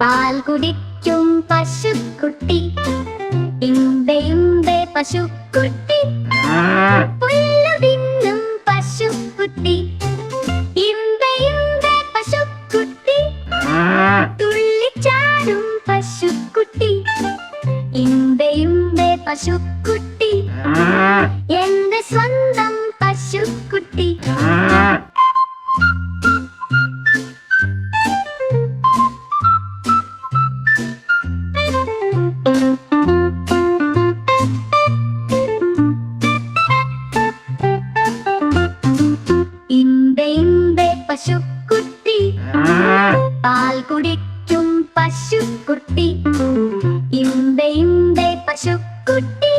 പാൽ കുടിക്കും പശുക്കുട്ടി, ഇമ്പെ ഇമ്പെ പശുക്കുട്ടി. പുല്ലു തിന്നും പശുക്കുട്ടി, ഇമ്പെ ഇമ്പെ പശുക്കുട്ടി. തുള്ളിച്ചാടും പശുക്കുട്ടി, ഇമ്പെ ഇമ്പെ പശുക്കുട്ടി. എന്റെ സ്വന്തം പശുക്കുട്ടി. ഇമ്പെ ഇമ്പെ പശുക്കുട്ടി, പാൽ കുടിക്കും പശുക്കുട്ടി, ഇമ്പെ ഇമ്പെ പശുക്കുട്ടി.